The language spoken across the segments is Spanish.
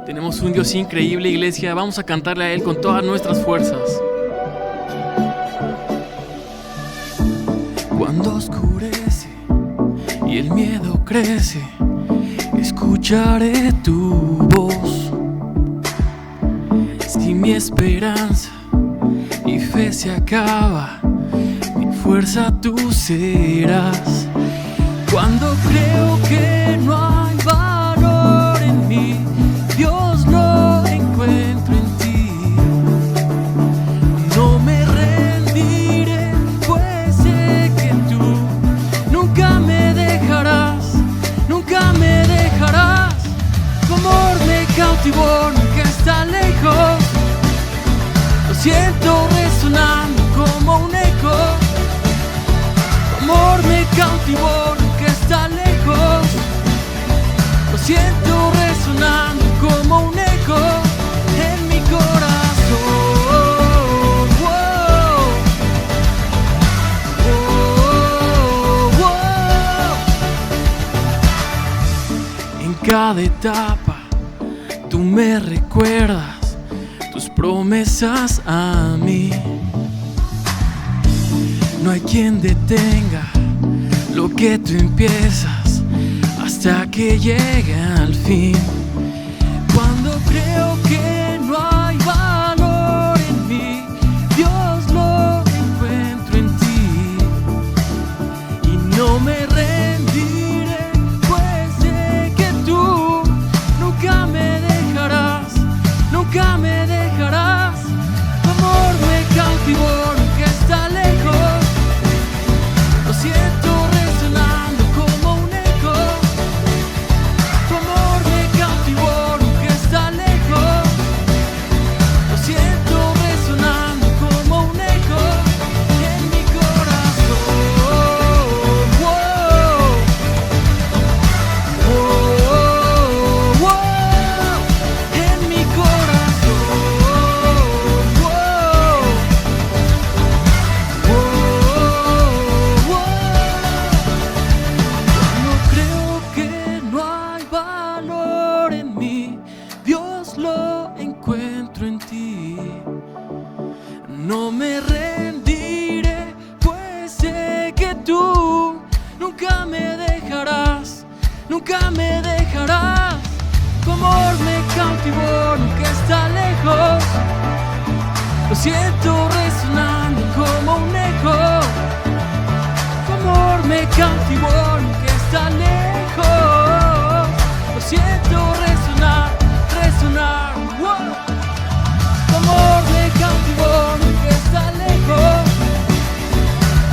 Tenemos un Dios increíble, iglesia. Vamos a cantarle a Él con todas nuestras fuerzas. Cuando oscurece y el miedo crece, escucharé tu voz. Si mi esperanza y fe se acaba, mi fuerza tú serás. Cuando creo que no hay valor en mí, Dios lo encuentro en ti. No me rendiré, pues sé que tú nunca me dejarás, nunca me dejarás. Tu amor me cautivó, nunca está lejos. Lo siento resonando como un eco. Tu amor me cautivó, nunca está lejos. Lo siento resonando como un eco en mi corazón. Wow. Oh, wow. En cada etapa tú me recuerdas tus promesas a mí. No hay quien detenga lo que tú empiezas hasta que llegue al fin. Cuando creo que no hay valor en mí, Dios lo encuentro en ti. Y no me rendiré, pues sé que tú nunca me dejarás, nunca me dejarás. Tu amor me cautivó, nunca está lejos. Lo siento resonando como un eco. Tu amor me cautivó, nunca está lejos. Lo siento resonando como un eco en mi corazón. Wow. Oh, wow. En mi corazón. Wow. Cuando creo que no hay valor en mí, Dios lo encuentro en ti. No me rendiré, pues sé que tú nunca me dejarás, nunca me dejarás. Tu amor me cautivó, nunca está lejos. Lo siento resonando como un eco. Tu amor me cautivó, nunca está lejos. Lo siento resonar, resonar. Wow. Tu amor me cautivó, nunca está lejos.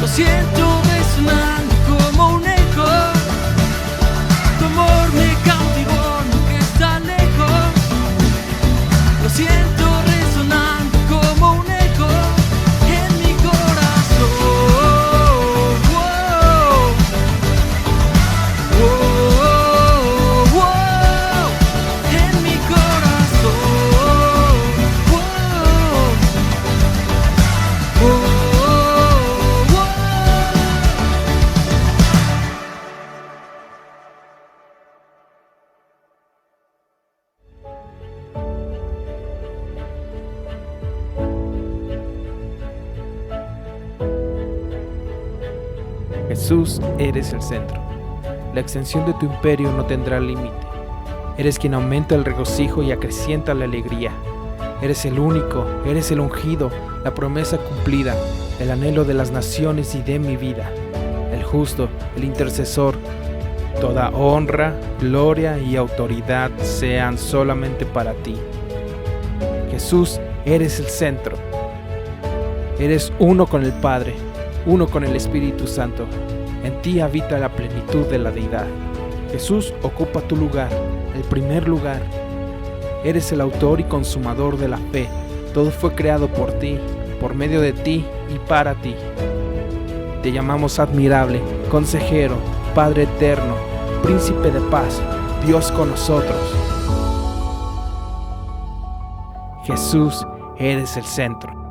Lo siento resonando como un eco. Tu amor me cautivó, nunca está lejos. Lo siento resonando como un eco en mi corazón. Wow. Oh, wow. En mi corazón. Wow. Oh, wow. Jesús, eres el centro. La extensión de tu imperio no tendrá límite. Eres quien aumenta el regocijo y acrecienta la alegría. Eres el único, eres el ungido, la promesa cumplida, el anhelo de las naciones y de mi vida. El justo, el intercesor. Toda honra, gloria y autoridad sean solamente para ti. Jesús, eres el centro. Eres uno con el Padre, uno con el Espíritu Santo. En ti habita la plenitud de la deidad. Jesús ocupa tu lugar, el primer lugar. Eres el autor y consumador de la fe. Todo fue creado por ti, por medio de ti y para ti. Te llamamos admirable, consejero, Padre eterno, príncipe de paz, Dios con nosotros. Jesús, eres el centro.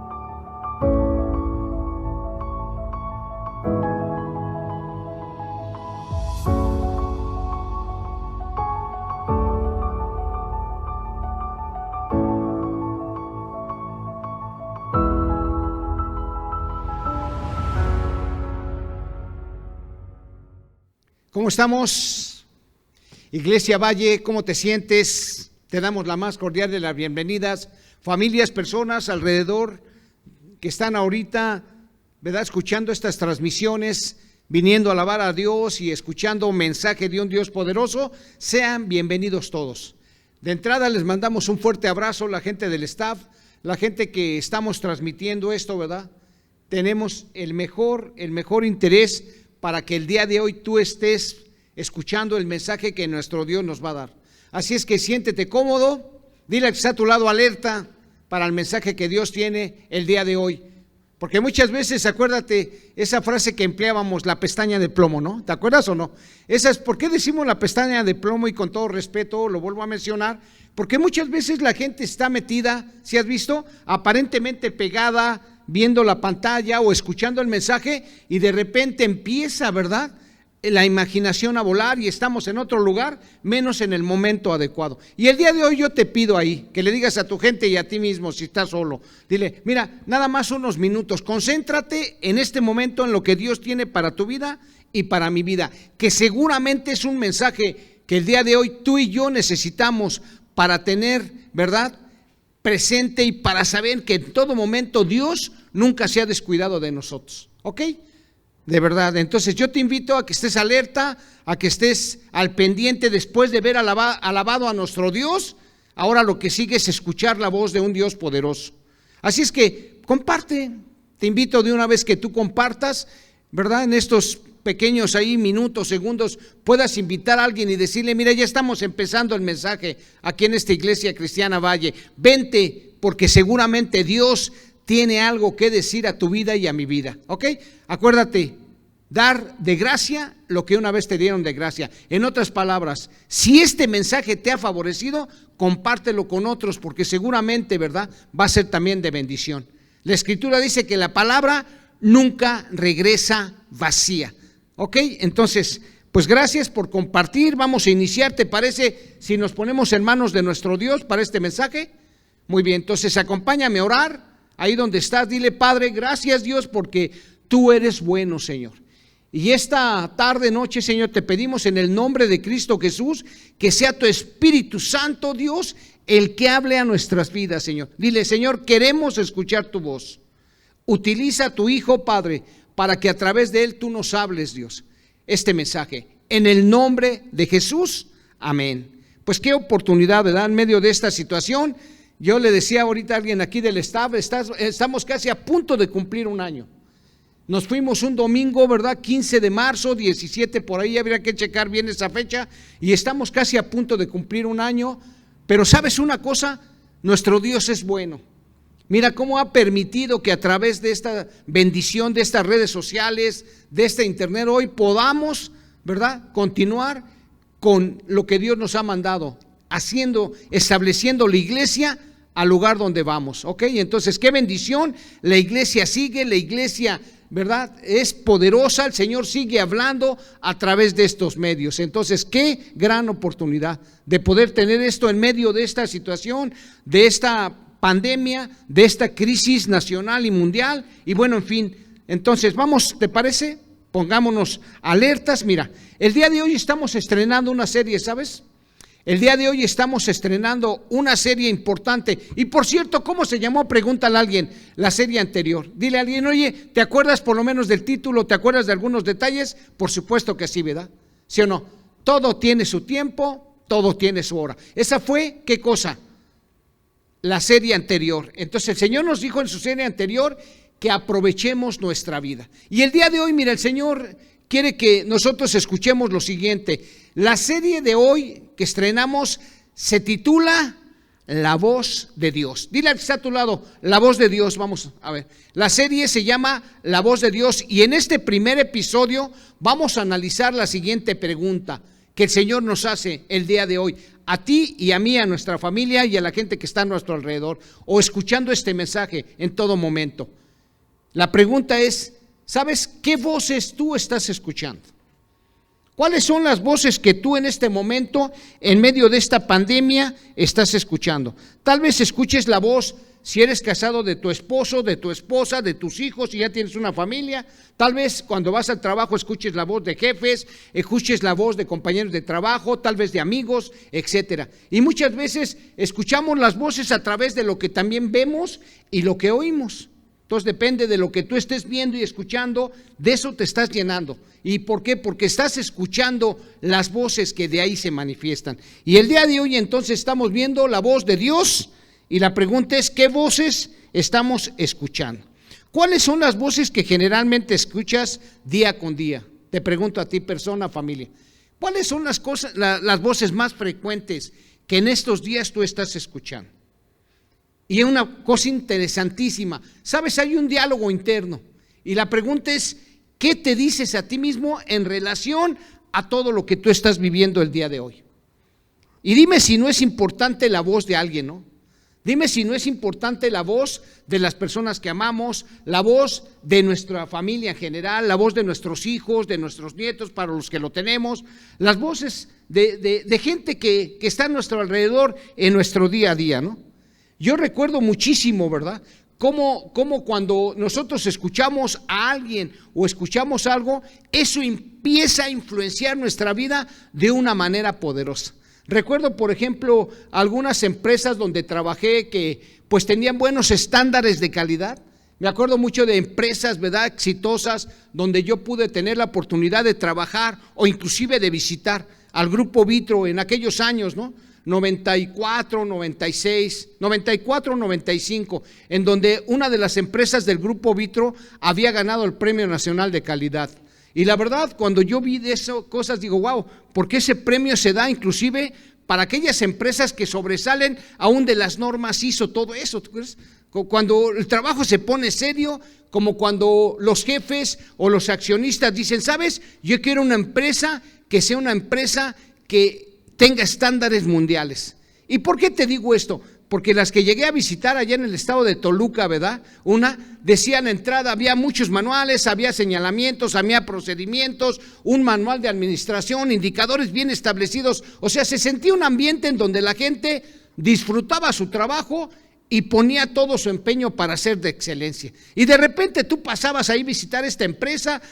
¿Cómo estamos? Iglesia Valle, ¿cómo te sientes? Te damos la más cordial de las bienvenidas. Familias, personas alrededor que están ahorita, ¿verdad?, escuchando estas transmisiones, viniendo a alabar a Dios y escuchando un mensaje de un Dios poderoso, sean bienvenidos todos. De entrada les mandamos un fuerte abrazo, la gente del staff, la gente que estamos transmitiendo esto, ¿verdad? Tenemos el mejor interés para que el día de hoy tú estés escuchando el mensaje que nuestro Dios nos va a dar. Así es que siéntete cómodo, dile al que está a tu lado alerta para el mensaje que Dios tiene el día de hoy. Porque muchas veces, acuérdate, esa frase que empleábamos, la pestaña de plomo, ¿no? ¿Te acuerdas o no? ¿Por qué decimos la pestaña de plomo? Y con todo respeto lo vuelvo a mencionar, porque muchas veces la gente está metida, ¿sí has visto? Aparentemente pegada, viendo la pantalla o escuchando el mensaje, y de repente empieza, ¿verdad?, la imaginación a volar y estamos en otro lugar, menos en el momento adecuado. Y el día de hoy yo te pido ahí, que le digas a tu gente y a ti mismo si estás solo, dile, mira, nada más unos minutos, concéntrate en este momento en lo que Dios tiene para tu vida y para mi vida, que seguramente es un mensaje que el día de hoy tú y yo necesitamos para tener, ¿verdad?, presente y para saber que en todo momento Dios nunca se ha descuidado de nosotros, ¿ok? De verdad, entonces yo te invito a que estés alerta, a que estés al pendiente después de ver alabado a nuestro Dios. Ahora lo que sigue es escuchar la voz de un Dios poderoso. Así es que comparte, te invito de una vez que tú compartas, ¿verdad? En estos pequeños ahí minutos, segundos, puedas invitar a alguien y decirle, mira, ya estamos empezando el mensaje aquí en esta Iglesia Cristiana Valle. Vente, porque seguramente Dios tiene algo que decir a tu vida y a mi vida, ¿ok? Acuérdate, dar de gracia lo que una vez te dieron de gracia. En otras palabras, si este mensaje te ha favorecido, compártelo con otros, porque seguramente, ¿verdad?, va a ser también de bendición. La Escritura dice que la palabra nunca regresa vacía, ¿ok? Entonces, pues gracias por compartir. Vamos a iniciar, ¿te parece si nos ponemos en manos de nuestro Dios para este mensaje? Muy bien, entonces acompáñame a orar. Ahí donde estás, dile, Padre, gracias Dios porque tú eres bueno, Señor. Y esta tarde, noche, Señor, te pedimos en el nombre de Cristo Jesús que sea tu Espíritu Santo, Dios, el que hable a nuestras vidas, Señor. Dile, Señor, queremos escuchar tu voz. Utiliza a tu Hijo, Padre, para que a través de él tú nos hables, Dios, este mensaje. En el nombre de Jesús, amén. Pues qué oportunidad, ¿verdad? En medio de esta situación. Yo le decía ahorita a alguien aquí del staff, estamos casi a punto de cumplir un año. Nos fuimos un domingo, ¿verdad? 15 de marzo, 17 por ahí, habría que checar bien esa fecha, y estamos casi a punto de cumplir un año. Pero ¿sabes una cosa? Nuestro Dios es bueno. Mira cómo ha permitido que a través de esta bendición, de estas redes sociales, de este internet hoy podamos, ¿verdad?, continuar con lo que Dios nos ha mandado, estableciendo la iglesia al lugar donde vamos, ¿ok? Entonces, qué bendición, la iglesia sigue, la iglesia, ¿verdad?, es poderosa, el Señor sigue hablando a través de estos medios. Entonces, qué gran oportunidad de poder tener esto en medio de esta situación, de esta pandemia, de esta crisis nacional y mundial, y bueno, en fin, entonces vamos, ¿te parece? Pongámonos alertas. Mira, el día de hoy estamos estrenando una serie, ¿sabes? El día de hoy estamos estrenando una serie importante. Y por cierto, ¿cómo se llamó? Pregúntale a alguien la serie anterior. Dile a alguien, oye, ¿te acuerdas por lo menos del título? ¿Te acuerdas de algunos detalles? Por supuesto que sí, ¿verdad? ¿Sí o no? Todo tiene su tiempo, todo tiene su hora. Esa fue, ¿qué cosa? La serie anterior. Entonces el Señor nos dijo en su serie anterior que aprovechemos nuestra vida. Y el día de hoy, mira, el Señor quiere que nosotros escuchemos lo siguiente. La serie de hoy que estrenamos se titula La Voz de Dios. Dile al que está a tu lado, La Voz de Dios. Vamos a ver. La serie se llama La Voz de Dios, y en este primer episodio vamos a analizar la siguiente pregunta que el Señor nos hace el día de hoy, a ti y a mí, a nuestra familia y a la gente que está a nuestro alrededor o escuchando este mensaje en todo momento. La pregunta es, ¿sabes qué voces tú estás escuchando? ¿Cuáles son las voces que tú en este momento, en medio de esta pandemia, estás escuchando? Tal vez escuches la voz si eres casado, de tu esposo, de tu esposa, de tus hijos, si ya tienes una familia. Tal vez cuando vas al trabajo escuches la voz de jefes, escuches la voz de compañeros de trabajo, tal vez de amigos, etcétera. Y muchas veces escuchamos las voces a través de lo que también vemos y lo que oímos. Entonces depende de lo que tú estés viendo y escuchando, de eso te estás llenando. ¿Y por qué? Porque estás escuchando las voces que de ahí se manifiestan. Y el día de hoy entonces estamos viendo la voz de Dios y la pregunta es, ¿qué voces estamos escuchando? ¿Cuáles son las voces que generalmente escuchas día con día? Te pregunto a ti, persona, familia. ¿Cuáles son las voces más frecuentes que en estos días tú estás escuchando? Y una cosa interesantísima, ¿sabes? Hay un diálogo interno y la pregunta es, ¿qué te dices a ti mismo en relación a todo lo que tú estás viviendo el día de hoy? Y dime si no es importante la voz de alguien, ¿no? Dime si no es importante la voz de las personas que amamos, la voz de nuestra familia en general, la voz de nuestros hijos, de nuestros nietos, para los que lo tenemos, las voces de gente que está a nuestro alrededor en nuestro día a día, ¿no? Yo recuerdo muchísimo, ¿verdad? Cómo cuando nosotros escuchamos a alguien o escuchamos algo, eso empieza a influenciar nuestra vida de una manera poderosa. Recuerdo, por ejemplo, algunas empresas donde trabajé que pues tenían buenos estándares de calidad. Me acuerdo mucho de empresas, ¿verdad?, exitosas, donde yo pude tener la oportunidad de trabajar o inclusive de visitar al Grupo Vitro en aquellos años, ¿no? 94, 96, 94, 95, en donde una de las empresas del Grupo Vitro había ganado el Premio Nacional de Calidad. Y la verdad, cuando yo vi de esas cosas, digo, wow, porque ese premio se da inclusive para aquellas empresas que sobresalen aún de las normas ISO, todo eso. ¿Tú crees? Cuando el trabajo se pone serio, como cuando los jefes o los accionistas dicen, ¿sabes? Yo quiero una empresa que sea una empresa que tenga estándares mundiales. ¿Y por qué te digo esto? Porque las que llegué a visitar allá en el estado de Toluca, ¿verdad? Decía en la entrada, había muchos manuales, había señalamientos, había procedimientos, un manual de administración, indicadores bien establecidos. O sea, se sentía un ambiente en donde la gente disfrutaba su trabajo y ponía todo su empeño para ser de excelencia. Y de repente tú pasabas ahí a visitar esta empresa,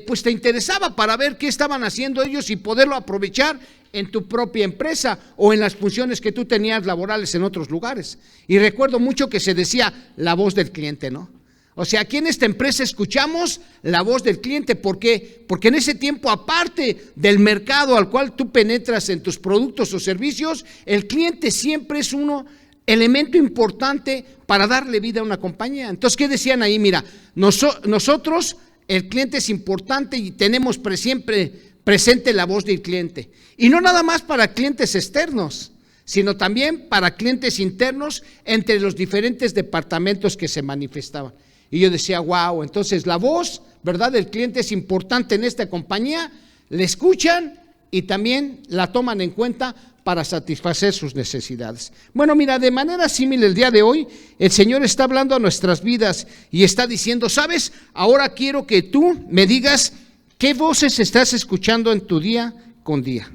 pues te interesaba para ver qué estaban haciendo ellos y poderlo aprovechar en tu propia empresa o en las funciones que tú tenías laborales en otros lugares. Y recuerdo mucho que se decía la voz del cliente, ¿no? O sea, aquí en esta empresa escuchamos la voz del cliente. ¿Por qué? Porque en ese tiempo, aparte del mercado al cual tú penetras en tus productos o servicios, el cliente siempre es un elemento importante para darle vida a una compañía. Entonces, ¿qué decían ahí? Mira, nosotros, el cliente es importante y tenemos siempre presente la voz del cliente. Y no nada más para clientes externos, sino también para clientes internos entre los diferentes departamentos que se manifestaban. Y yo decía, wow, entonces la voz, ¿verdad?, del cliente es importante en esta compañía, le escuchan y también la toman en cuenta para satisfacer sus necesidades. Bueno, mira, de manera similar el día de hoy, el Señor está hablando a nuestras vidas y está diciendo, ¿sabes? Ahora quiero que tú me digas ¿qué voces estás escuchando en tu día con día?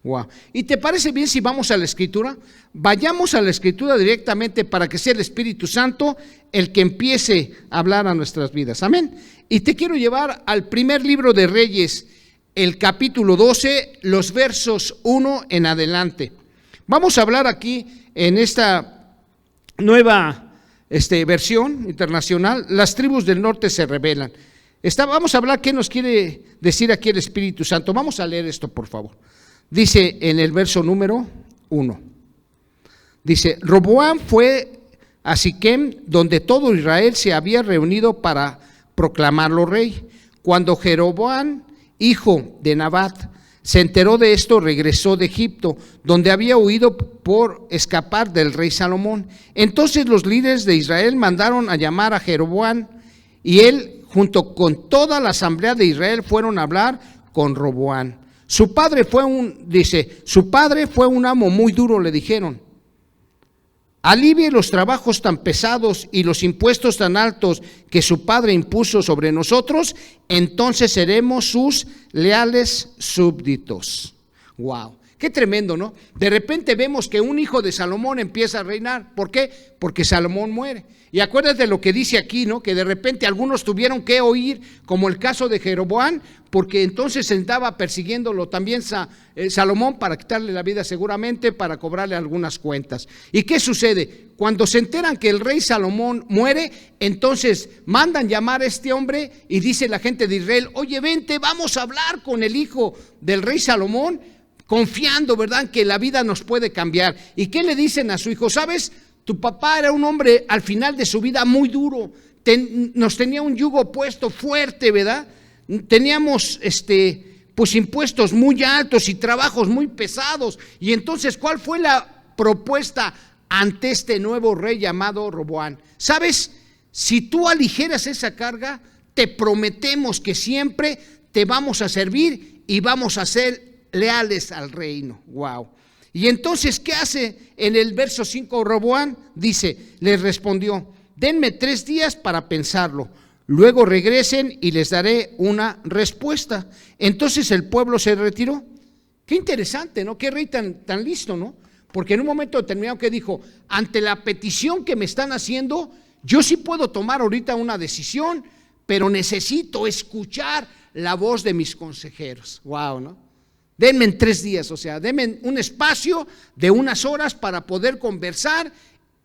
Wow. ¿Y te parece bien si vamos a la Escritura? Vayamos a la Escritura directamente para que sea el Espíritu Santo el que empiece a hablar a nuestras vidas. Amén. Y te quiero llevar al primer libro de Reyes, el capítulo 12, los versos 1 en adelante. Vamos a hablar aquí en esta nueva versión internacional, las tribus del norte se rebelan. Vamos a hablar qué nos quiere decir aquí el Espíritu Santo. Vamos a leer esto, por favor. Dice en el verso número 1. Dice, Roboam fue a Siquem, donde todo Israel se había reunido para proclamarlo rey. Cuando Jeroboam, hijo de Nabat, se enteró de esto, regresó de Egipto, donde había huido por escapar del rey Salomón. Entonces los líderes de Israel mandaron a llamar a Jeroboam, y él, junto con toda la asamblea de Israel, fueron a hablar con Roboam. Su padre fue un amo muy duro, le dijeron. Alivie los trabajos tan pesados y los impuestos tan altos que su padre impuso sobre nosotros, entonces seremos sus leales súbditos. Wow. Qué tremendo, ¿no? De repente vemos que un hijo de Salomón empieza a reinar. ¿Por qué? Porque Salomón muere. Y acuérdate lo que dice aquí, ¿no? Que de repente algunos tuvieron que oír, como el caso de Jeroboam, porque entonces andaba persiguiéndolo también Salomón para quitarle la vida seguramente, para cobrarle algunas cuentas. ¿Y qué sucede? Cuando se enteran que el rey Salomón muere, entonces mandan llamar a este hombre y dice la gente de Israel: oye, vente, vamos a hablar con el hijo del rey Salomón, confiando, ¿verdad?, que la vida nos puede cambiar. ¿Y qué le dicen a su hijo? ¿Sabes? Tu papá era un hombre al final de su vida muy duro, nos tenía un yugo puesto fuerte, ¿verdad? Teníamos pues impuestos muy altos y trabajos muy pesados. Y entonces, ¿cuál fue la propuesta ante este nuevo rey llamado Roboam? ¿Sabes? Si tú aligeras esa carga, te prometemos que siempre te vamos a servir y vamos a ser leales al reino. Wow. Y entonces, ¿qué hace en el verso 5 Roboam? Dice, les respondió: denme 3 días para pensarlo, luego regresen y les daré una respuesta. Entonces el pueblo se retiró. Qué interesante, ¿no? Qué rey tan listo, ¿no? Porque en un momento determinado que dijo: ante la petición que me están haciendo, yo sí puedo tomar ahorita una decisión, pero necesito escuchar la voz de mis consejeros. Wow, ¿no? Denme 3 días, o sea, denme un espacio de unas horas para poder conversar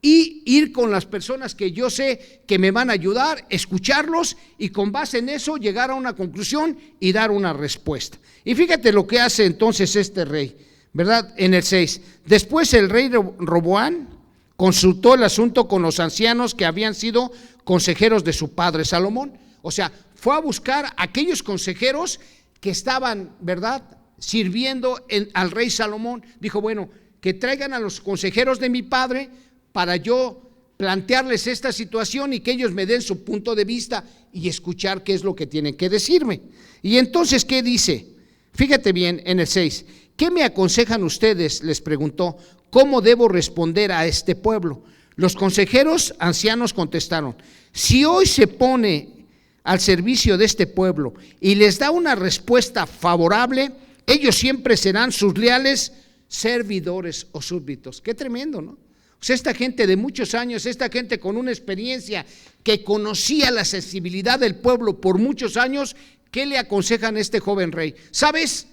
y ir con las personas que yo sé que me van a ayudar, escucharlos y con base en eso llegar a una conclusión y dar una respuesta. Y fíjate lo que hace entonces este rey, ¿verdad? En el 6, después el rey Roboam consultó el asunto con los ancianos que habían sido consejeros de su padre Salomón. O sea, fue a buscar a aquellos consejeros que estaban, ¿verdad?, sirviendo al rey Salomón. Dijo: bueno, que traigan a los consejeros de mi padre para yo plantearles esta situación y que ellos me den su punto de vista y escuchar qué es lo que tienen que decirme. Y entonces, ¿qué dice? Fíjate bien en el 6, ¿qué me aconsejan ustedes?, les preguntó, ¿cómo debo responder a este pueblo? Los consejeros ancianos contestaron: si hoy se pone al servicio de este pueblo y les da una respuesta favorable, ellos siempre serán sus leales servidores o súbditos. Qué tremendo, ¿no? O sea, esta gente de muchos años, esta gente con una experiencia que conocía la sensibilidad del pueblo por muchos años, ¿qué le aconsejan a este joven rey? ¿Sabes?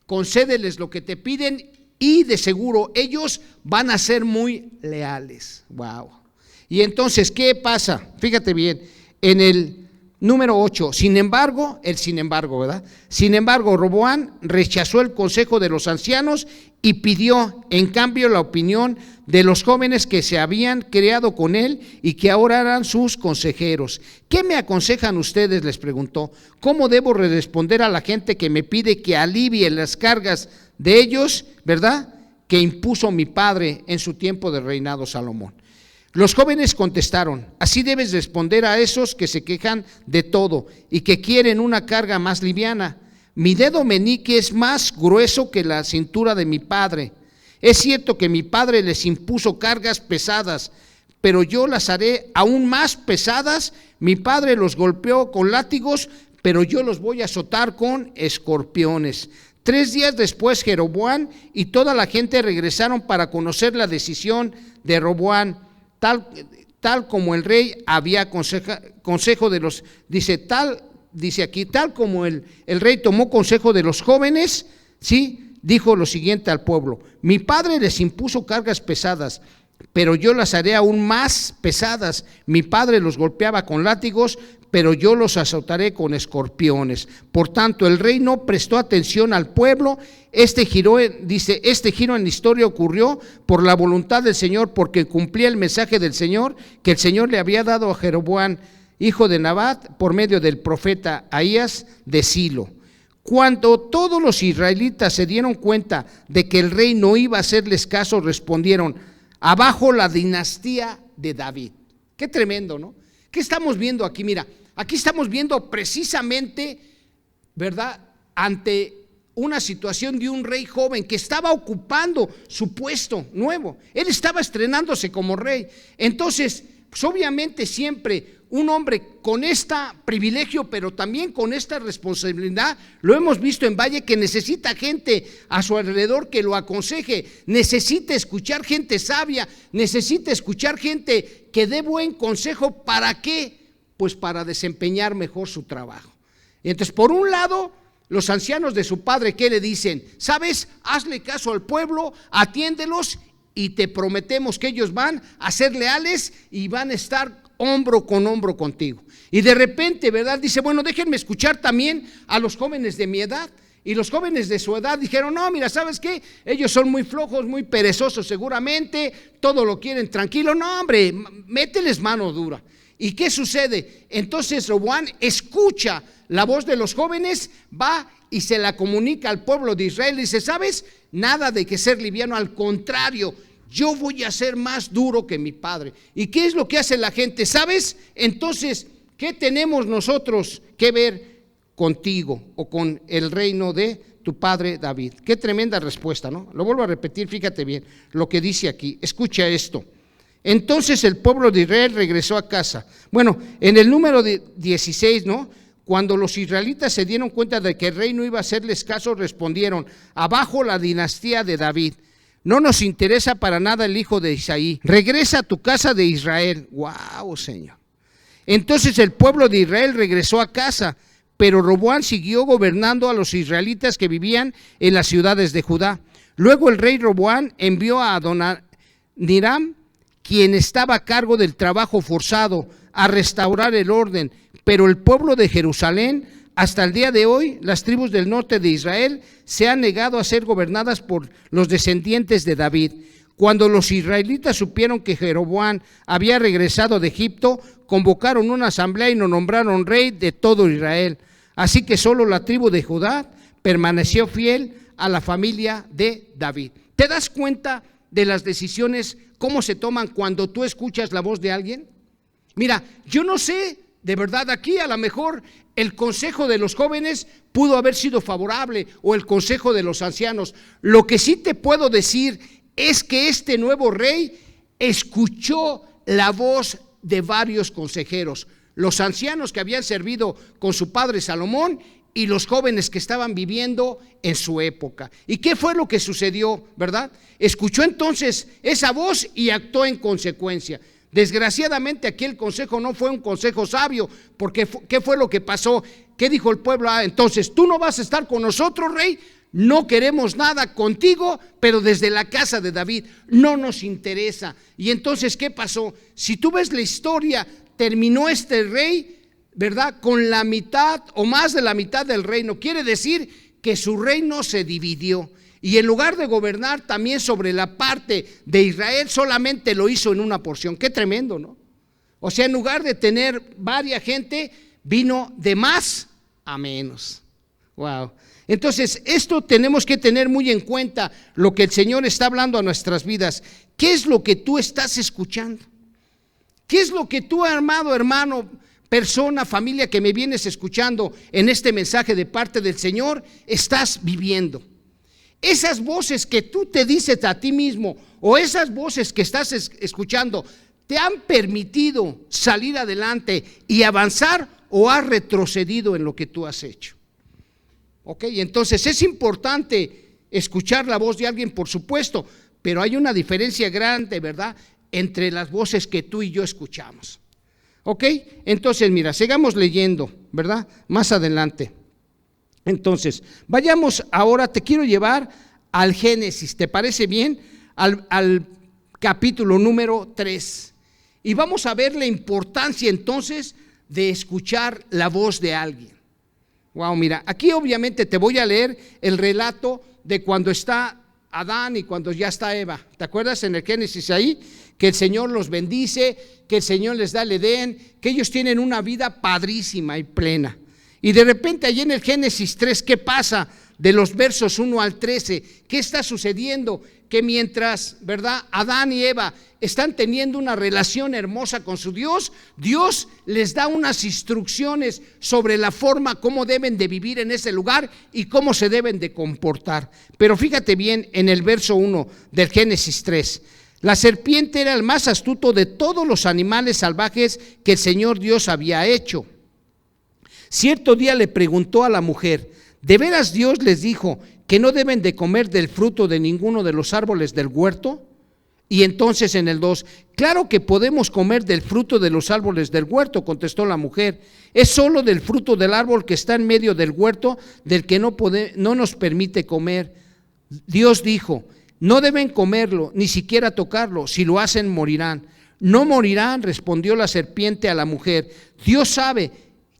Concédeles lo que te piden y de seguro ellos van a ser muy leales. Wow. Y entonces, ¿qué pasa? Fíjate bien, en el número 8, sin embargo, ¿verdad? Sin embargo, Roboam rechazó el consejo de los ancianos y pidió, en cambio, la opinión de los jóvenes que se habían criado con él y que ahora eran sus consejeros. ¿Qué me aconsejan ustedes?, les preguntó. ¿Cómo debo responder a la gente que me pide que alivie las cargas de ellos, ¿verdad?, que impuso mi padre en su tiempo de reinado Salomón? Los jóvenes contestaron: así debes responder a esos que se quejan de todo y que quieren una carga más liviana. Mi dedo meñique es más grueso que la cintura de mi padre. Es cierto que mi padre les impuso cargas pesadas, pero yo las haré aún más pesadas. Mi padre los golpeó con látigos, pero yo los voy a azotar con escorpiones. 3 días después, Jeroboam y toda la gente regresaron para conocer la decisión de Roboam. Tal como el rey había consejo de los, dice aquí, tal como el rey tomó consejo de los jóvenes, ¿sí?, dijo lo siguiente al pueblo: mi padre les impuso cargas pesadas, pero yo las haré aún más pesadas. Mi padre los golpeaba con látigos, pero yo los azotaré con escorpiones. Por tanto, el rey no prestó atención al pueblo. Este giro en la historia ocurrió por la voluntad del Señor, porque cumplía el mensaje del Señor que el Señor le había dado a Jeroboam, hijo de Nabat, por medio del profeta Ahías de Silo. Cuando todos los israelitas se dieron cuenta de que el rey no iba a hacerles caso, respondieron: abajo la dinastía de David. Qué tremendo, ¿no? ¿Qué estamos viendo aquí? Mira, aquí estamos viendo precisamente, ¿verdad?, ante una situación de un rey joven que estaba ocupando su puesto nuevo. Él estaba estrenándose como rey. Entonces, pues obviamente siempre un hombre con este privilegio, pero también con esta responsabilidad, lo hemos visto en Valle, que necesita gente a su alrededor que lo aconseje, necesita escuchar gente sabia, necesita escuchar gente que dé buen consejo. ¿Para qué? Pues para desempeñar mejor su trabajo. Y entonces, por un lado, los ancianos de su padre, ¿qué le dicen? ¿Sabes? Hazle caso al pueblo, atiéndelos y te prometemos que ellos van a ser leales y van a estar hombro con hombro contigo. Y de repente, ¿verdad? Dice, bueno, déjenme escuchar también a los jóvenes de mi edad. Y los jóvenes de su edad dijeron, no, mira, ¿sabes qué? Ellos son muy flojos, muy perezosos seguramente, todo lo quieren tranquilo. No, hombre, mételes mano dura. ¿Y qué sucede? Entonces Roboam escucha la voz de los jóvenes, va y se la comunica al pueblo de Israel. Y dice, ¿sabes? Nada de que ser liviano, al contrario, yo voy a ser más duro que mi padre. ¿Y qué es lo que hace la gente? ¿Sabes? Entonces, ¿qué tenemos nosotros que ver contigo o con el reino de tu padre David? Qué tremenda respuesta, ¿no? Lo vuelvo a repetir, fíjate bien lo que dice aquí. Escucha esto. Entonces el pueblo de Israel regresó a casa. Bueno, en el número 16, ¿no? Cuando los israelitas se dieron cuenta de que el rey no iba a hacerles caso, respondieron, abajo la dinastía de David. No nos interesa para nada el hijo de Isaí. Regresa a tu casa de Israel. ¡Wow, Señor! Entonces el pueblo de Israel regresó a casa, pero Roboam siguió gobernando a los israelitas que vivían en las ciudades de Judá. Luego el rey Roboam envió a Adoniram, quien estaba a cargo del trabajo forzado, a restaurar el orden, pero el pueblo de Jerusalén, hasta el día de hoy, las tribus del norte de Israel se han negado a ser gobernadas por los descendientes de David. Cuando los israelitas supieron que Jeroboam había regresado de Egipto, convocaron una asamblea y lo nombraron rey de todo Israel. Así que solo la tribu de Judá permaneció fiel a la familia de David. ¿Te das cuenta de las decisiones, cómo se toman cuando tú escuchas la voz de alguien? Mira, yo no sé, de verdad, aquí a lo mejor el consejo de los jóvenes pudo haber sido favorable, o el consejo de los ancianos. Lo que sí te puedo decir es que este nuevo rey escuchó la voz de varios consejeros, los ancianos que habían servido con su padre Salomón y los jóvenes que estaban viviendo en su época. ¿Y qué fue lo que sucedió, verdad? Escuchó entonces esa voz y actuó en consecuencia. Desgraciadamente aquí el consejo no fue un consejo sabio, porque ¿qué fue lo que pasó? ¿Qué dijo el pueblo? Entonces tú no vas a estar con nosotros, rey, no queremos nada contigo, pero desde la casa de David no nos interesa. Y entonces, ¿qué pasó? Si tú ves la historia, terminó este rey, ¿verdad?, con la mitad o más de la mitad del reino. Quiere decir que su reino se dividió. Y en lugar de gobernar también sobre la parte de Israel, solamente lo hizo en una porción. Qué tremendo, ¿no? O sea, en lugar de tener varias gente, vino de más a menos. Wow. Entonces, esto tenemos que tener muy en cuenta, lo que el Señor está hablando a nuestras vidas. ¿Qué es lo que tú estás escuchando? ¿Qué es lo que tú, amado hermano, persona, familia que me vienes escuchando en este mensaje de parte del Señor, estás viviendo? Esas voces que tú te dices a ti mismo, o esas voces que estás escuchando, ¿te han permitido salir adelante y avanzar, o has retrocedido en lo que tú has hecho? Ok, entonces es importante escuchar la voz de alguien, por supuesto, pero hay una diferencia grande, ¿verdad?, entre las voces que tú y yo escuchamos. Ok, entonces mira, sigamos leyendo, ¿verdad?, más adelante. Entonces, vayamos ahora, te quiero llevar al Génesis, ¿te parece bien? Al capítulo número 3. Y vamos a ver la importancia entonces de escuchar la voz de alguien. Wow, mira, aquí obviamente te voy a leer el relato de cuando está Adán y cuando ya está Eva. ¿Te acuerdas en el Génesis ahí? Que el Señor los bendice, que el Señor les da el Edén, que ellos tienen una vida padrísima y plena. Y de repente allí en el Génesis 3, ¿qué pasa? De los versos 1 al 13, ¿qué está sucediendo? Que mientras, ¿verdad?, Adán y Eva están teniendo una relación hermosa con su Dios, Dios les da unas instrucciones sobre la forma cómo deben de vivir en ese lugar y cómo se deben de comportar. Pero fíjate bien en el verso 1 del Génesis 3. La serpiente era el más astuto de todos los animales salvajes que el Señor Dios había hecho. Cierto día le preguntó a la mujer: ¿de veras Dios les dijo que no deben de comer del fruto de ninguno de los árboles del huerto? Y entonces en el 2, claro que podemos comer del fruto de los árboles del huerto, contestó la mujer. Es solo del fruto del árbol que está en medio del huerto del que no nos permite comer. Dios dijo: no deben comerlo, ni siquiera tocarlo, si lo hacen morirán. No morirán, respondió la serpiente a la mujer. Dios sabe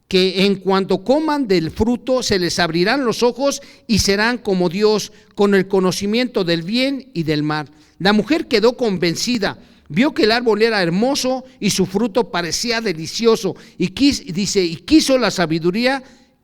que en cuanto coman del fruto se les abrirán los ojos y serán como Dios, con el conocimiento del bien y del mal. La mujer quedó convencida, vio que el árbol era hermoso y su fruto parecía delicioso, y quiso la sabiduría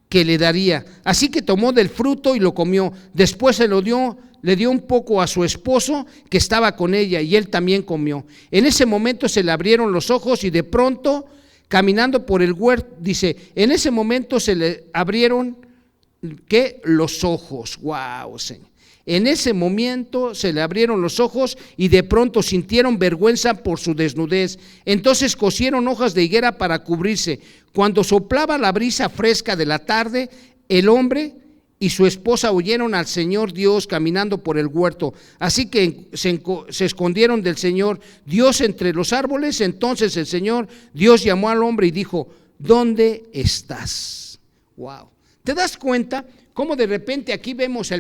que le daría. Así que tomó del fruto y lo comió. Después le dio un poco a su esposo que estaba con ella, y él también comió. En ese momento se le abrieron los ojos y de pronto, caminando por el huerto, dice, en ese momento se le abrieron, ¿qué? Los ojos. ¡Wow, Señor! En ese momento se le abrieron los ojos y de pronto sintieron vergüenza por su desnudez. Entonces cosieron hojas de higuera para cubrirse. Cuando soplaba la brisa fresca de la tarde, el hombre y su esposa oyeron al Señor Dios caminando por el huerto. Así que se escondieron del Señor Dios entre los árboles. Entonces el Señor Dios llamó al hombre y dijo: ¿dónde estás? Wow. ¿Te das cuenta cómo de repente aquí vemos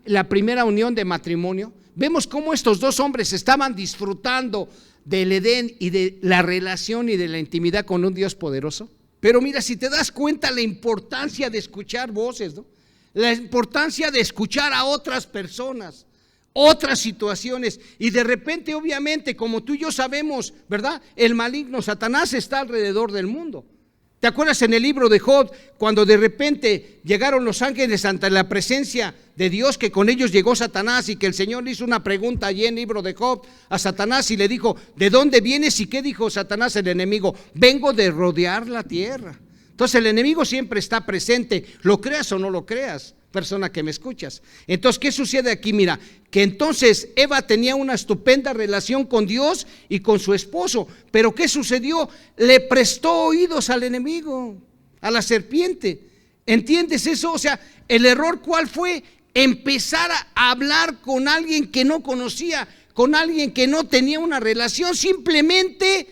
la primera unión de matrimonio? Vemos cómo estos dos hombres estaban disfrutando del Edén y de la relación y de la intimidad con un Dios poderoso. Pero mira, si te das cuenta la importancia de escuchar voces, ¿no? La importancia de escuchar a otras personas, otras situaciones, y de repente, obviamente, como tú y yo sabemos, ¿verdad? El maligno, Satanás, está alrededor del mundo. ¿Te acuerdas en el libro de Job, cuando de repente llegaron los ángeles ante la presencia de Dios, que con ellos llegó Satanás, y que el Señor le hizo una pregunta allí en el libro de Job a Satanás y le dijo: ¿de dónde vienes? ¿Y qué dijo Satanás, el enemigo? Vengo de rodear la tierra. Entonces el enemigo siempre está presente, lo creas o no lo creas, persona que me escuchas. Entonces, ¿qué sucede aquí? Mira, que entonces Eva tenía una estupenda relación con Dios y con su esposo, pero ¿qué sucedió? Le prestó oídos al enemigo, a la serpiente. ¿Entiendes eso? O sea, el error, ¿cuál fue? Empezar a hablar con alguien que no conocía, con alguien que no tenía una relación. Simplemente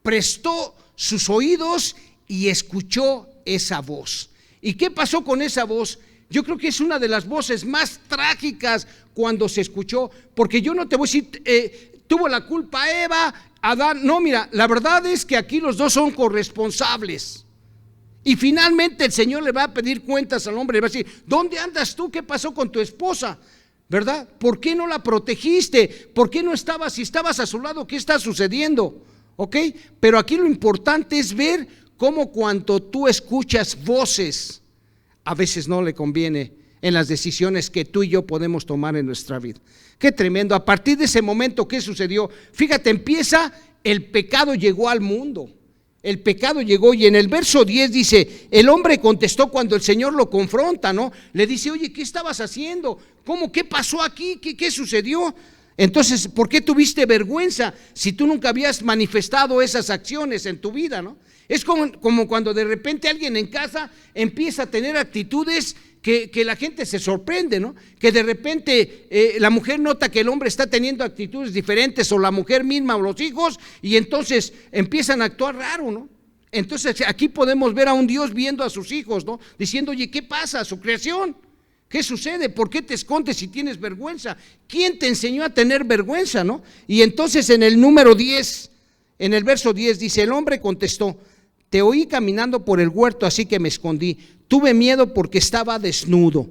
prestó sus oídos y escuchó esa voz. ¿Y qué pasó con esa voz? Yo creo que es una de las voces más trágicas cuando se escuchó, porque yo no te voy a decir, tuvo la culpa Eva, Adán. No, mira, la verdad es que aquí los dos son corresponsables. Y finalmente el Señor le va a pedir cuentas al hombre, le va a decir: ¿dónde andas tú? ¿Qué pasó con tu esposa? ¿Verdad? ¿Por qué no la protegiste? ¿Por qué no estabas? Si estabas a su lado, ¿qué está sucediendo? ¿Ok? Pero aquí lo importante es ver cómo cuando tú escuchas voces, a veces no le conviene en las decisiones que tú y yo podemos tomar en nuestra vida. Qué tremendo. A partir de ese momento, ¿qué sucedió? Fíjate, el pecado llegó al mundo. El pecado llegó, y en el verso 10 dice: el hombre contestó cuando el Señor lo confronta, ¿no? Le dice: oye, ¿qué estabas haciendo? ¿Cómo? ¿Qué pasó aquí? ¿Qué sucedió? Entonces, ¿por qué tuviste vergüenza si tú nunca habías manifestado esas acciones en tu vida, ¿no? Es como cuando de repente alguien en casa empieza a tener actitudes que la gente se sorprende, ¿no? Que de repente la mujer nota que el hombre está teniendo actitudes diferentes, o la mujer misma o los hijos, y entonces empiezan a actuar raro, ¿no? Entonces aquí podemos ver a un Dios viendo a sus hijos, ¿no? Diciendo: oye, ¿qué pasa a su creación? ¿Qué sucede? ¿Por qué te escondes si tienes vergüenza? ¿Quién te enseñó a tener vergüenza, no? Y entonces en el número 10, en el verso 10 dice: el hombre contestó: te oí caminando por el huerto, así que me escondí. Tuve miedo porque estaba desnudo.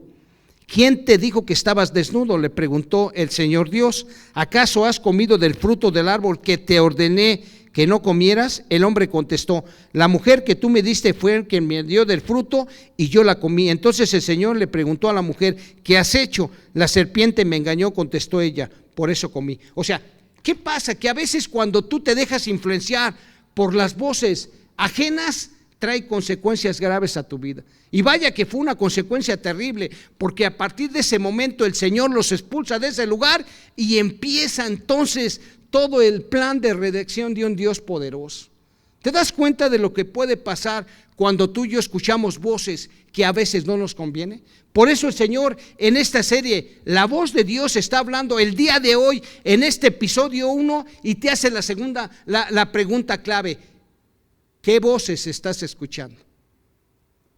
¿Quién te dijo que estabas desnudo?, le preguntó el Señor Dios. ¿Acaso has comido del fruto del árbol que te ordené que no comieras? El hombre contestó: la mujer que tú me diste fue el que me dio del fruto y yo la comí. Entonces el Señor le preguntó a la mujer: ¿qué has hecho? La serpiente me engañó, contestó ella, por eso comí. O sea, ¿qué pasa? Que a veces cuando tú te dejas influenciar por las voces ajenas, trae consecuencias graves a tu vida. Y vaya que fue una consecuencia terrible, porque a partir de ese momento el Señor los expulsa de ese lugar y empieza entonces todo el plan de redención de un Dios poderoso. ¿Te das cuenta de lo que puede pasar cuando tú y yo escuchamos voces que a veces no nos conviene? Por eso el Señor en esta serie, la voz de Dios está hablando el día de hoy en este episodio 1 y te hace la pregunta clave: ¿qué voces estás escuchando?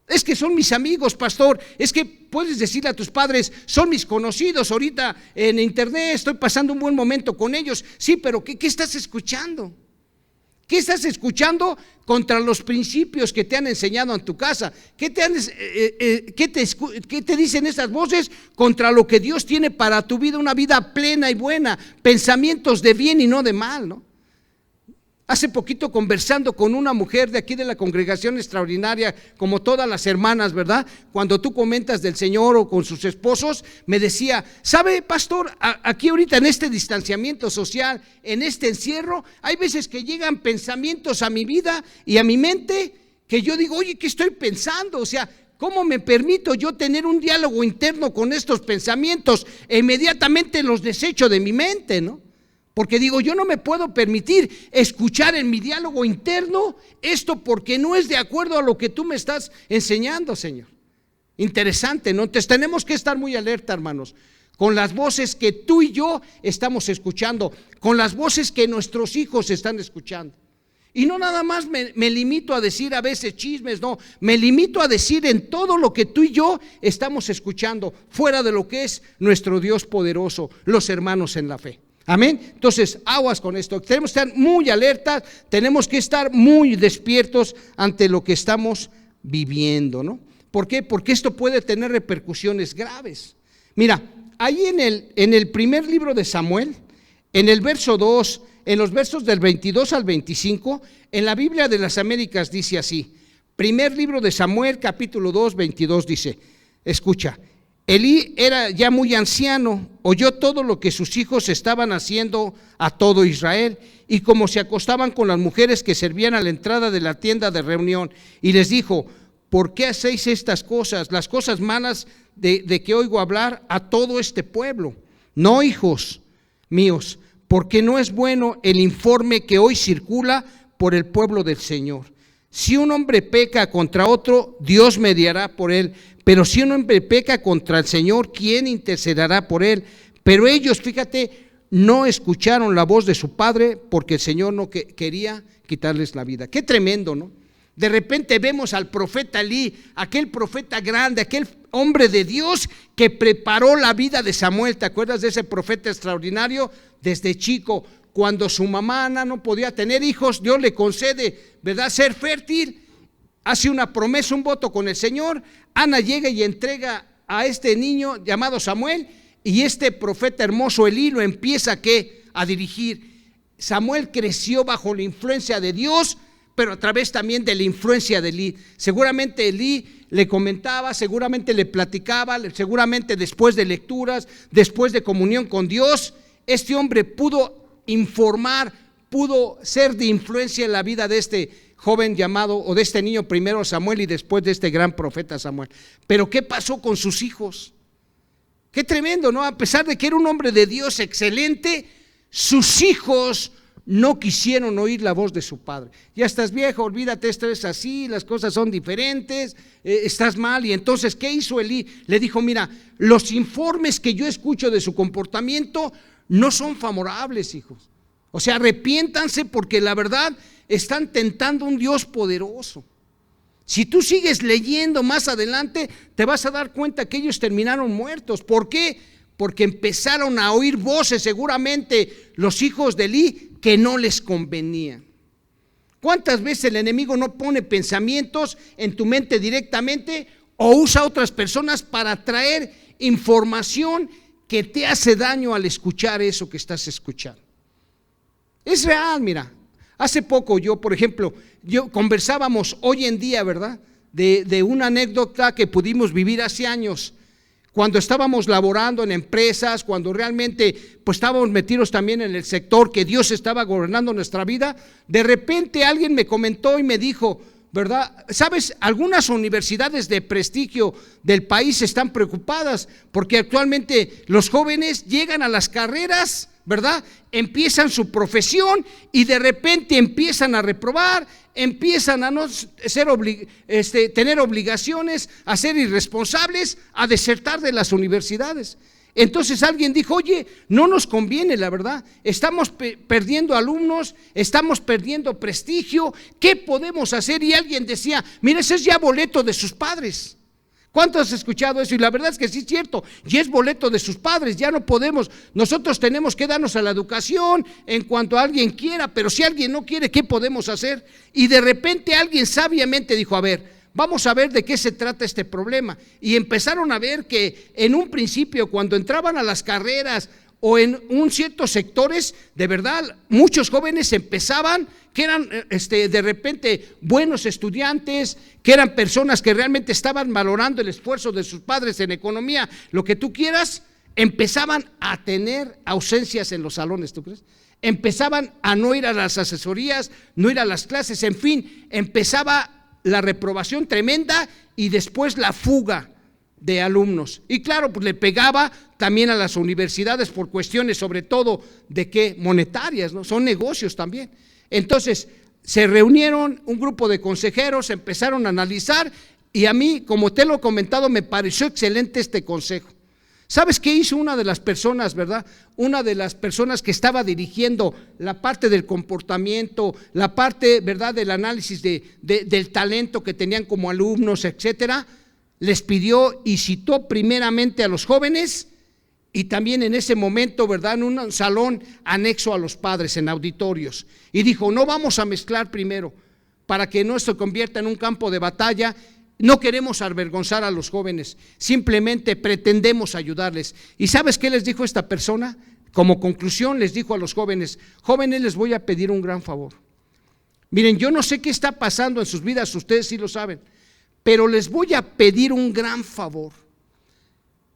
Es que son mis amigos, pastor. Es que puedes decirle a tus padres, son mis conocidos, ahorita en internet estoy pasando un buen momento con ellos. Sí, pero ¿qué estás escuchando? ¿Qué estás escuchando contra los principios que te han enseñado en tu casa? ¿Qué te dicen esas voces contra lo que Dios tiene para tu vida? Una vida plena y buena, pensamientos de bien y no de mal, ¿no? Hace poquito conversando con una mujer de aquí de la congregación extraordinaria, como todas las hermanas, ¿verdad? Cuando tú comentas del Señor o con sus esposos, me decía, ¿sabe, pastor? Aquí ahorita en este distanciamiento social, en este encierro, hay veces que llegan pensamientos a mi vida y a mi mente que yo digo, oye, ¿qué estoy pensando? O sea, ¿cómo me permito yo tener un diálogo interno con estos pensamientos? E inmediatamente los desecho de mi mente, ¿no? Porque digo, yo no me puedo permitir escuchar en mi diálogo interno esto porque no es de acuerdo a lo que tú me estás enseñando, Señor. Interesante, ¿no? Entonces tenemos que estar muy alerta, hermanos, con las voces que tú y yo estamos escuchando, con las voces que nuestros hijos están escuchando. Y no nada más me limito a decir a veces chismes, no, me limito a decir en todo lo que tú y yo estamos escuchando, fuera de lo que es nuestro Dios poderoso, los hermanos en la fe. Amén. Entonces, aguas con esto. Tenemos que estar muy alertas, tenemos que estar muy despiertos ante lo que estamos viviendo, ¿no? ¿Por qué? Porque esto puede tener repercusiones graves. Mira, ahí en el primer libro de Samuel, en el verso 2, en los versos del 22 al 25, en la Biblia de las Américas dice así. Primer libro de Samuel, capítulo 2, 22 dice, escucha. Elí era ya muy anciano, oyó todo lo que sus hijos estaban haciendo a todo Israel y cómo se acostaban con las mujeres que servían a la entrada de la tienda de reunión, y les dijo, ¿por qué hacéis estas cosas, las cosas malas de que oigo hablar a todo este pueblo? No, hijos míos, porque no es bueno el informe que hoy circula por el pueblo del Señor. Si un hombre peca contra otro, Dios mediará por él. Pero si un hombre peca contra el Señor, ¿quién intercederá por él? Pero ellos, fíjate, no escucharon la voz de su padre porque el Señor no quería quitarles la vida. Qué tremendo, ¿no? De repente vemos al profeta Elí, aquel profeta grande, aquel hombre de Dios que preparó la vida de Samuel. ¿Te acuerdas de ese profeta extraordinario? Desde chico, cuando su mamá Ana no podía tener hijos, Dios le concede, ¿verdad?, ser fértil. Hace una promesa, un voto con el Señor. Ana llega y entrega a este niño llamado Samuel, y este profeta hermoso Elí lo empieza a dirigir. Samuel creció bajo la influencia de Dios, pero a través también de la influencia de Elí. Seguramente Elí le comentaba, seguramente le platicaba, seguramente después de lecturas, después de comunión con Dios, este hombre pudo informar, pudo ser de influencia en la vida de este joven llamado, o de este niño, primero Samuel y después de este gran profeta Samuel. Pero ¿qué pasó con sus hijos? Qué tremendo, ¿no? A pesar de que era un hombre de Dios excelente, sus hijos no quisieron oír la voz de su padre. Ya estás viejo, olvídate, esto es así, las cosas son diferentes, estás mal. Y entonces, ¿qué hizo Elí? Le dijo, mira, los informes que yo escucho de su comportamiento no son favorables, hijos. O sea, arrepiéntanse porque la verdad están tentando a un Dios poderoso. Si tú sigues leyendo más adelante, te vas a dar cuenta que ellos terminaron muertos. ¿Por qué? Porque empezaron a oír voces, seguramente los hijos de Elí, que no les convenían. ¿Cuántas veces el enemigo no pone pensamientos en tu mente directamente o usa a otras personas para traer información que te hace daño al escuchar eso que estás escuchando? Es real, mira. Hace poco por ejemplo, conversábamos hoy en día, ¿verdad?, de una anécdota que pudimos vivir hace años, cuando estábamos laborando en empresas, cuando realmente pues estábamos metidos también en el sector que Dios estaba gobernando nuestra vida. De repente alguien me comentó y me dijo, ¿verdad? ¿Sabes? Algunas universidades de prestigio del país están preocupadas porque actualmente los jóvenes llegan a las carreras, ¿verdad? Empiezan su profesión y de repente empiezan a reprobar, empiezan a no ser tener obligaciones, a ser irresponsables, a desertar de las universidades. Entonces alguien dijo, oye, no nos conviene, la verdad, estamos perdiendo alumnos, estamos perdiendo prestigio, ¿qué podemos hacer? Y alguien decía, mira, ese es ya boleto de sus padres. ¿Cuántos has escuchado eso? Y la verdad es que sí es cierto, y es boleto de sus padres, ya no podemos, nosotros tenemos que darnos a la educación en cuanto alguien quiera, pero si alguien no quiere, ¿qué podemos hacer? Y de repente alguien sabiamente dijo, a ver, vamos a ver de qué se trata este problema. Y empezaron a ver que en un principio, cuando entraban a las carreras o en ciertos sectores, de verdad, muchos jóvenes empezaban, que eran de repente buenos estudiantes, que eran personas que realmente estaban valorando el esfuerzo de sus padres en economía, lo que tú quieras, empezaban a tener ausencias en los salones, ¿tú crees? Empezaban a no ir a las asesorías, no ir a las clases, en fin, empezaba la reprobación tremenda y después la fuga de alumnos. Y claro, pues le pegaba también a las universidades por cuestiones sobre todo de qué monetarias, ¿no? Son negocios también. Entonces se reunieron un grupo de consejeros, empezaron a analizar y a mí, como te lo he comentado, me pareció excelente este consejo. ¿Sabes qué hizo una de las personas, verdad? Una de las personas que estaba dirigiendo la parte del comportamiento, la parte, ¿verdad?, del análisis del talento que tenían como alumnos, etcétera, les pidió y citó primeramente a los jóvenes y también en ese momento, ¿verdad?, en un salón anexo a los padres, en auditorios. Y dijo, no vamos a mezclar primero para que no se convierta en un campo de batalla. No queremos avergonzar a los jóvenes, simplemente pretendemos ayudarles. ¿Y sabes qué les dijo esta persona? Como conclusión les dijo a los jóvenes, jóvenes, les voy a pedir un gran favor. Miren, yo no sé qué está pasando en sus vidas, ustedes sí lo saben, pero les voy a pedir un gran favor.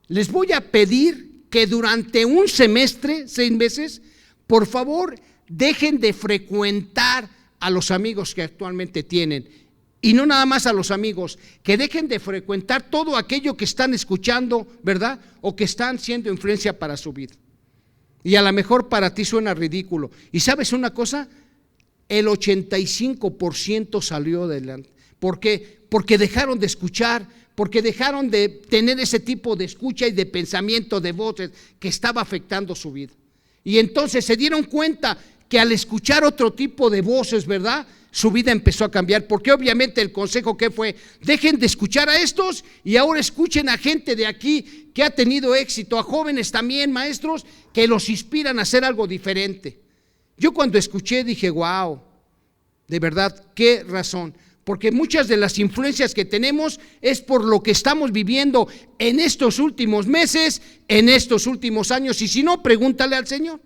Les voy a pedir que durante un semestre, 6 meses, por favor, dejen de frecuentar a los amigos que actualmente tienen. Y no nada más a los amigos, que dejen de frecuentar todo aquello que están escuchando, ¿verdad? O que están siendo influencia para su vida. Y a lo mejor para ti suena ridículo. ¿Y sabes una cosa? El 85% salió adelante. ¿Por qué? Porque dejaron de escuchar, porque dejaron de tener ese tipo de escucha y de pensamiento de voces que estaba afectando su vida. Y entonces se dieron cuenta que al escuchar otro tipo de voces, ¿verdad?, su vida empezó a cambiar, porque obviamente el consejo que fue, dejen de escuchar a estos y ahora escuchen a gente de aquí que ha tenido éxito, a jóvenes también, maestros, que los inspiran a hacer algo diferente. Yo cuando escuché dije, wow, de verdad, qué razón, porque muchas de las influencias que tenemos es por lo que estamos viviendo en estos últimos meses, en estos últimos años, y si no, pregúntale al Señor.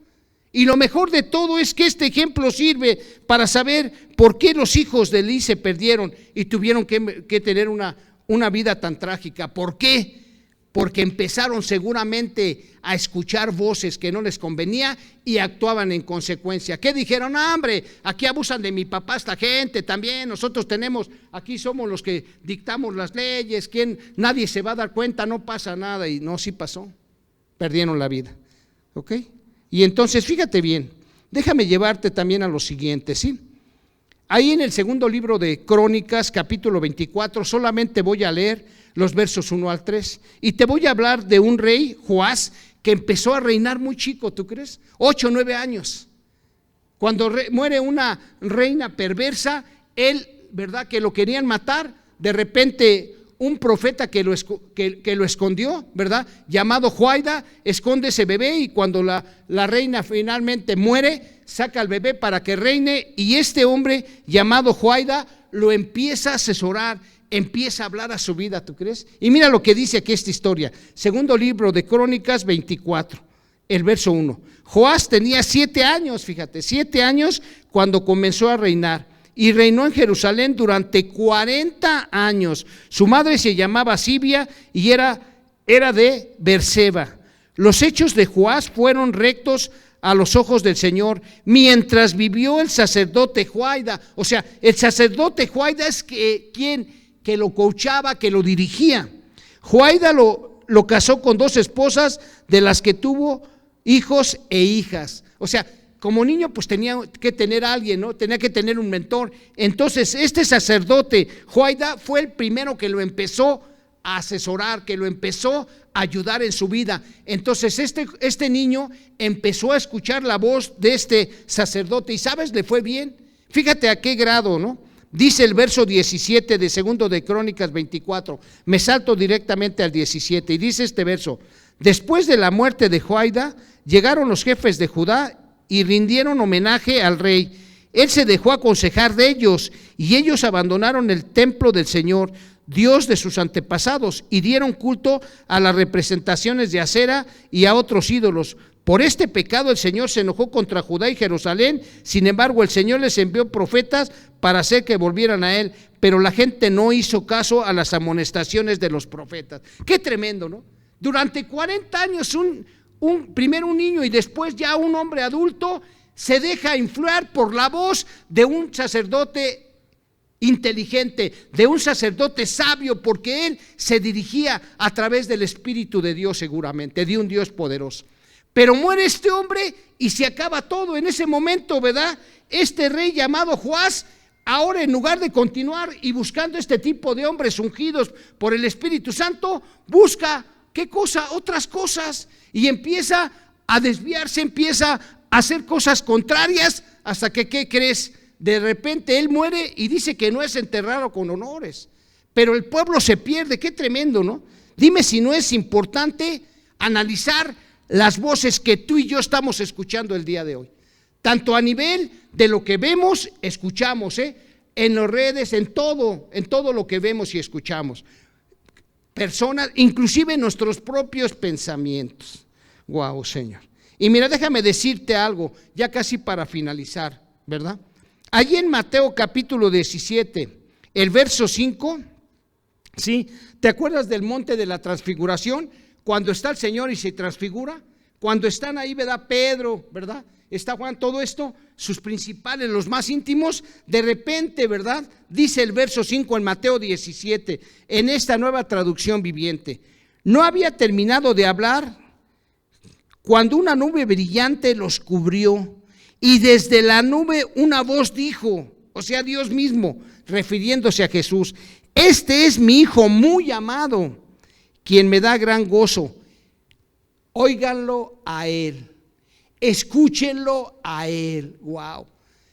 Y lo mejor de todo es que este ejemplo sirve para saber por qué los hijos de Elí se perdieron y tuvieron que tener una vida tan trágica. ¿Por qué? Porque empezaron seguramente a escuchar voces que no les convenía y actuaban en consecuencia. ¿Qué dijeron? Ah, hombre, aquí abusan de mi papá esta gente también, nosotros aquí somos los que dictamos las leyes, nadie se va a dar cuenta, no pasa nada. Y no, sí pasó, perdieron la vida, ¿ok? Y entonces, fíjate bien, déjame llevarte también a lo siguiente, ¿sí? Ahí en el segundo libro de Crónicas, capítulo 24, solamente voy a leer los versos 1 al 3. Y te voy a hablar de un rey, Joás, que empezó a reinar muy chico, ¿tú crees? 8 o 9 años. Cuando muere una reina perversa, él, ¿verdad?, que lo querían matar, de repente un profeta que lo escondió, ¿verdad?, llamado Joiada, esconde ese bebé y cuando la reina finalmente muere, saca al bebé para que reine y este hombre llamado Joiada lo empieza a asesorar, empieza a hablar a su vida, ¿tú crees? Y mira lo que dice aquí esta historia, segundo libro de Crónicas 24, el verso 1. Joás tenía 7 años, fíjate, 7 años cuando comenzó a reinar. Y reinó en Jerusalén durante 40 años. Su madre se llamaba Sibia y era de Berseba. Los hechos de Joás fueron rectos a los ojos del Señor mientras vivió el sacerdote Joiada. O sea, el sacerdote Joiada es quien lo coachaba, que lo dirigía. Joiada lo casó con 2 esposas, de las que tuvo hijos e hijas. O sea, como niño pues tenía que tener a alguien, ¿no? Tenía que tener un mentor. Entonces este sacerdote Joiada fue el primero que lo empezó a asesorar, que lo empezó a ayudar en su vida. Entonces este niño empezó a escuchar la voz de este sacerdote y ¿sabes? Le fue bien. Fíjate a qué grado, ¿no? Dice el verso 17 de 2 de Crónicas 24. Me salto directamente al 17 y dice este verso: después de la muerte de Joiada, llegaron los jefes de Judá y rindieron homenaje al rey. Él se dejó aconsejar de ellos y ellos abandonaron el templo del Señor, Dios de sus antepasados, y dieron culto a las representaciones de Acera y a otros ídolos. Por este pecado el Señor se enojó contra Judá y Jerusalén. Sin embargo, el Señor les envió profetas para hacer que volvieran a Él, pero la gente no hizo caso a las amonestaciones de los profetas. Qué tremendo, ¿no? Durante 40 años primero un niño y después ya un hombre adulto se deja influir por la voz de un sacerdote inteligente, de un sacerdote sabio, porque él se dirigía a través del Espíritu de Dios, seguramente, de un Dios poderoso. Pero muere este hombre y se acaba todo en ese momento, ¿verdad? Este rey llamado Joás, ahora en lugar de continuar y buscando este tipo de hombres ungidos por el Espíritu Santo, busca, ¿qué cosa? Otras cosas, y empieza a desviarse, empieza a hacer cosas contrarias, hasta que, ¿qué crees? De repente él muere y dice que no es enterrado con honores, pero el pueblo se pierde. Qué tremendo, ¿no? Dime si no es importante analizar las voces que tú y yo estamos escuchando el día de hoy, tanto a nivel de lo que vemos, escuchamos, en las redes, en todo lo que vemos y escuchamos, personas, inclusive nuestros propios pensamientos. Wow, Señor. Y mira, déjame decirte algo, ya casi para finalizar, ¿verdad? Allí en Mateo capítulo 17, el verso 5, ¿sí? ¿Te acuerdas del monte de la transfiguración? Cuando está el Señor y se transfigura, cuando están ahí, ¿verdad? Pedro, ¿verdad? Está Juan, todo esto, sus principales, los más íntimos, de repente, ¿verdad? Dice el verso 5 en Mateo 17, en esta nueva traducción viviente: no había terminado de hablar cuando una nube brillante los cubrió, y desde la nube una voz dijo, o sea, Dios mismo, refiriéndose a Jesús: este es mi Hijo muy amado, quien me da gran gozo. Óiganlo a Él, escúchenlo a Él. Wow.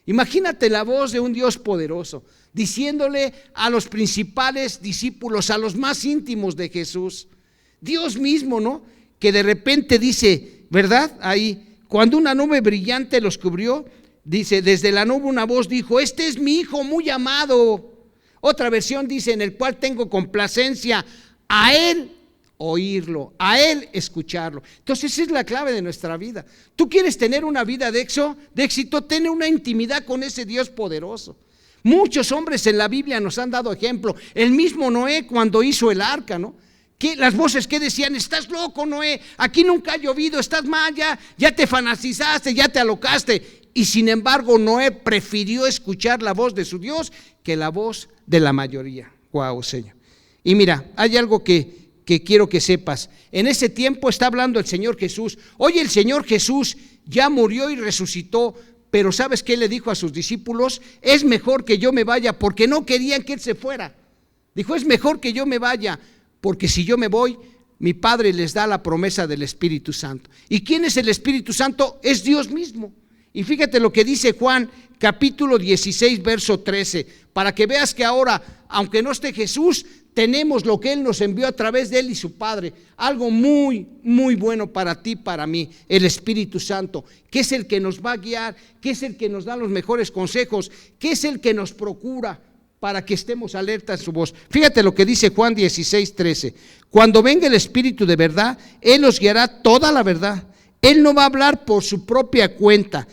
Imagínate la voz de un Dios poderoso diciéndole a los principales discípulos, a los más íntimos de Jesús, Dios mismo, ¿no? Que de repente dice, ¿verdad? Ahí, cuando una nube brillante los cubrió, dice, desde la nube una voz dijo: este es mi Hijo muy amado. Otra versión dice: en el cual tengo complacencia. A Él oírlo, a Él escucharlo. Entonces esa es la clave de nuestra vida. Tú quieres tener una vida de éxito, ten una intimidad con ese Dios poderoso. Muchos hombres en la Biblia nos han dado ejemplo. El mismo Noé cuando hizo el arca, ¿no? Que las voces que decían: estás loco, Noé, aquí nunca ha llovido, estás mal, ya te fanatizaste, ya te alocaste. Y sin embargo Noé prefirió escuchar la voz de su Dios que la voz de la mayoría. Wow, Señor. Y mira, hay algo que quiero que sepas. En ese tiempo está hablando el Señor Jesús. Hoy el Señor Jesús ya murió y resucitó, pero ¿sabes qué le dijo a sus discípulos? Es mejor que yo me vaya, porque no querían que Él se fuera. Dijo: es mejor que yo me vaya, porque si yo me voy, mi Padre les da la promesa del Espíritu Santo. ¿Y quién es el Espíritu Santo? Es Dios mismo. Y fíjate lo que dice Juan capítulo 16 verso 13, para que veas que ahora, aunque no esté Jesús, tenemos lo que Él nos envió a través de Él y su Padre, algo muy, muy bueno para ti, para mí, el Espíritu Santo, que es el que nos va a guiar, que es el que nos da los mejores consejos, que es el que nos procura para que estemos alertas a su voz. Fíjate lo que dice Juan 16, 13: cuando venga el Espíritu de verdad, Él os guiará toda la verdad. Él no va a hablar por su propia cuenta.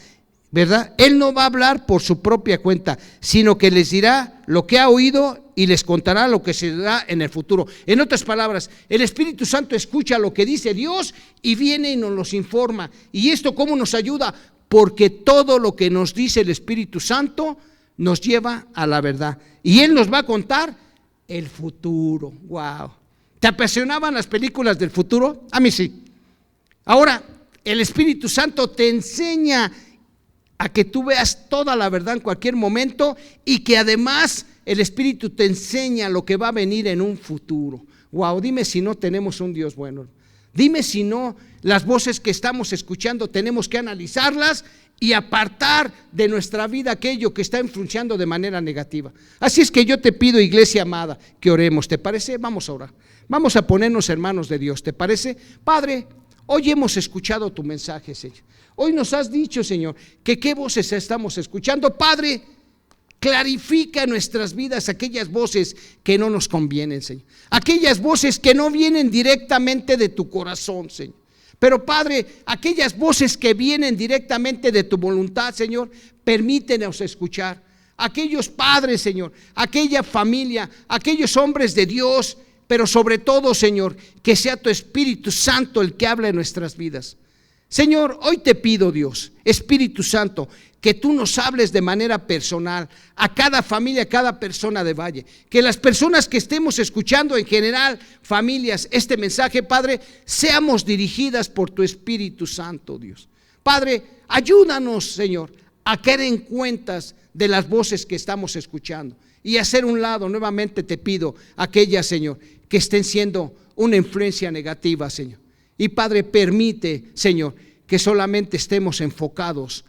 ¿verdad? Él no va a hablar por su propia cuenta, sino que les dirá lo que ha oído y les contará lo que se dará en el futuro. En otras palabras, el Espíritu Santo escucha lo que dice Dios y viene y nos los informa. ¿Y esto cómo nos ayuda? Porque todo lo que nos dice el Espíritu Santo nos lleva a la verdad. Y Él nos va a contar el futuro. ¡Wow! ¿Te apasionaban las películas del futuro? A mí sí. Ahora, el Espíritu Santo te enseña a que tú veas toda la verdad en cualquier momento y que además el Espíritu te enseña lo que va a venir en un futuro. Wow, dime si no tenemos un Dios bueno. Dime si no, las voces que estamos escuchando tenemos que analizarlas y apartar de nuestra vida aquello que está influenciando de manera negativa. Así es que yo te pido, iglesia amada, que oremos. ¿Te parece? Vamos a orar. Vamos a ponernos en manos de Dios. ¿Te parece? Padre, hoy hemos escuchado tu mensaje, Señor. Hoy nos has dicho, Señor, que qué voces estamos escuchando. Padre, clarifica en nuestras vidas aquellas voces que no nos convienen, Señor. Aquellas voces que no vienen directamente de tu corazón, Señor. Pero Padre, aquellas voces que vienen directamente de tu voluntad, Señor, permítenos escuchar. Aquellos padres, Señor, aquella familia, aquellos hombres de Dios, pero sobre todo, Señor, que sea tu Espíritu Santo el que habla en nuestras vidas. Señor, hoy te pido, Dios, Espíritu Santo, que tú nos hables de manera personal a cada familia, a cada persona de Valle. Que las personas que estemos escuchando en general, familias, este mensaje, Padre, seamos dirigidas por tu Espíritu Santo, Dios. Padre, ayúdanos, Señor, a caer en cuentas de las voces que estamos escuchando y hacer un lado, nuevamente te pido, aquellas, Señor, que estén siendo una influencia negativa, Señor. Y Padre, permite, Señor, que solamente estemos enfocados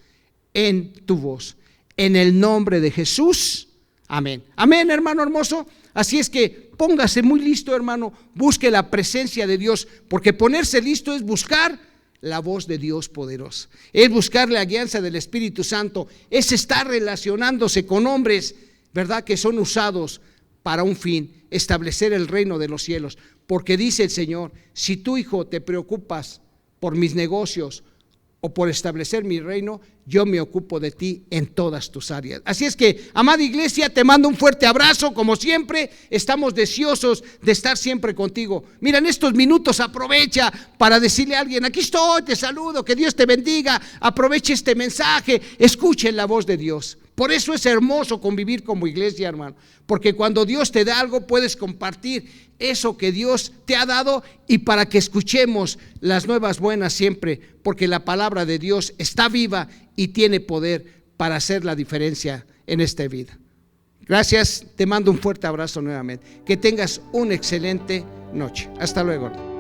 en tu voz. En el nombre de Jesús, amén. Amén, hermano hermoso. Así es que póngase muy listo, hermano. Busque la presencia de Dios, porque ponerse listo es buscar la voz de Dios poderosa. Es buscar la guianza del Espíritu Santo. Es estar relacionándose con hombres, ¿verdad?, que son usados para un fin, establecer el reino de los cielos. Porque dice el Señor, si tú, hijo, te preocupas por mis negocios o por establecer mi reino, yo me ocupo de ti en todas tus áreas. Así es que, amada iglesia, te mando un fuerte abrazo. Como siempre, estamos deseosos de estar siempre contigo. Mira, en estos minutos aprovecha para decirle a alguien, aquí estoy, te saludo, que Dios te bendiga. Aproveche este mensaje, escuchen la voz de Dios. Por eso es hermoso convivir como iglesia, hermano, porque cuando Dios te da algo puedes compartir eso que Dios te ha dado, y para que escuchemos las nuevas buenas siempre, porque la palabra de Dios está viva y tiene poder para hacer la diferencia en esta vida. Gracias, te mando un fuerte abrazo nuevamente. Que tengas una excelente noche. Hasta luego.